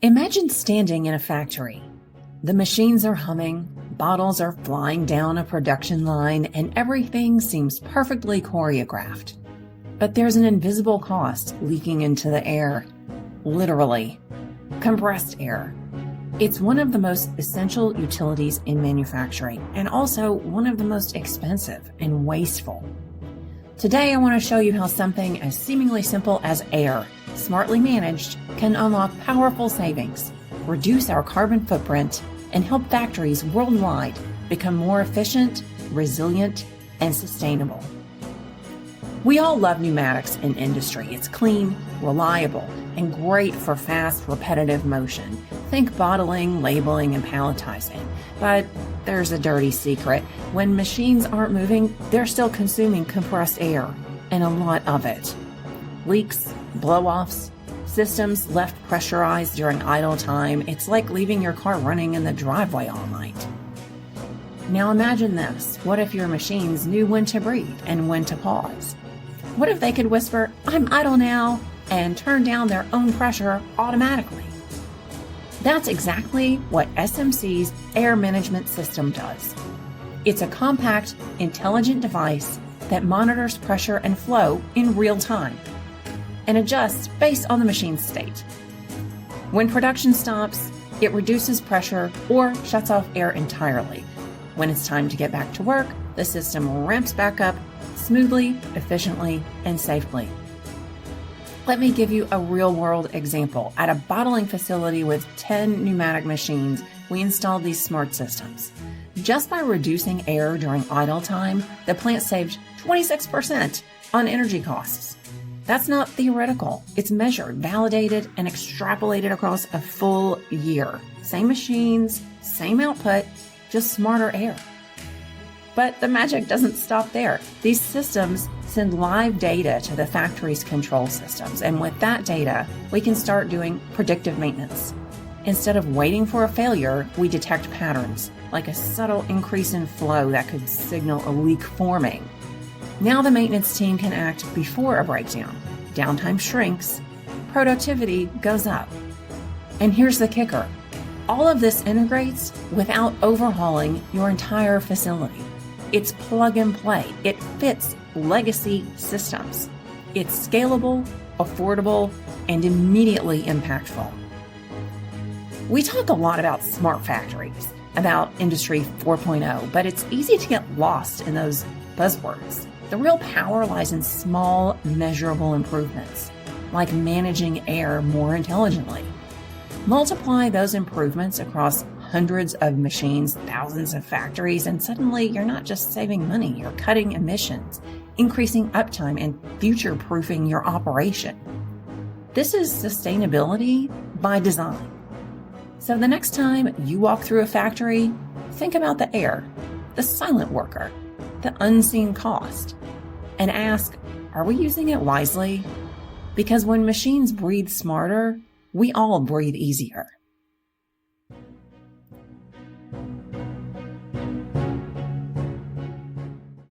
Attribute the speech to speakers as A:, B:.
A: Imagine standing in a factory. The machines are humming, bottles are flying down a production line, and everything seems perfectly choreographed. But there's an invisible cost leaking into the air. Literally. Compressed air. It's one of the most essential utilities in manufacturing, and also one of the most expensive and wasteful. Today, I want to show you how something as seemingly simple as air, smartly managed, can unlock powerful savings, reduce our carbon footprint, and help factories worldwide become more efficient, resilient, and sustainable. We all love pneumatics in industry. It's clean, reliable, and great for fast, repetitive motion. Think bottling, labeling, and palletizing. But there's a dirty secret. When machines aren't moving, they're still consuming compressed air, and a lot of it. Leaks, blow-offs, systems left pressurized during idle time. It's like leaving your car running in the driveway all night. Now imagine this. What if your machines knew when to breathe and when to pause? What if they could whisper, "I'm idle now," and turn down their own pressure automatically? That's exactly what SMC's air management system does. It's a compact, intelligent device that monitors pressure and flow in real time and adjusts based on the machine's state. When production stops, it reduces pressure or shuts off air entirely. When it's time to get back to work, the system ramps back up smoothly, efficiently, and safely. Let me give you a real-world example. At a bottling facility with 10 pneumatic machines, we installed these smart systems. Just by reducing air during idle time, the plant saved 26% on energy costs. That's not theoretical. It's measured, validated, and extrapolated across a full year. Same machines, same output, just smarter air. But the magic doesn't stop there. These systems send live data to the factory's control systems, and with that data, we can start doing predictive maintenance. Instead of waiting for a failure, we detect patterns, like a subtle increase in flow that could signal a leak forming. Now the maintenance team can act before a breakdown. Downtime shrinks, productivity goes up. And here's the kicker. All of this integrates without overhauling your entire facility. It's plug and play. It fits legacy systems. It's scalable, affordable, and immediately impactful. We talk a lot about smart factories, about Industry 4.0, but it's easy to get lost in those buzzwords. The real power lies in small, measurable improvements, like managing air more intelligently. Multiply those improvements across hundreds of machines, thousands of factories, and suddenly you're not just saving money, you're cutting emissions, increasing uptime, and future-proofing your operation. This is sustainability by design. So the next time you walk through a factory, think about the air, the silent worker, the unseen cost, and ask, are we using it wisely? Because when machines breathe smarter, we all breathe easier.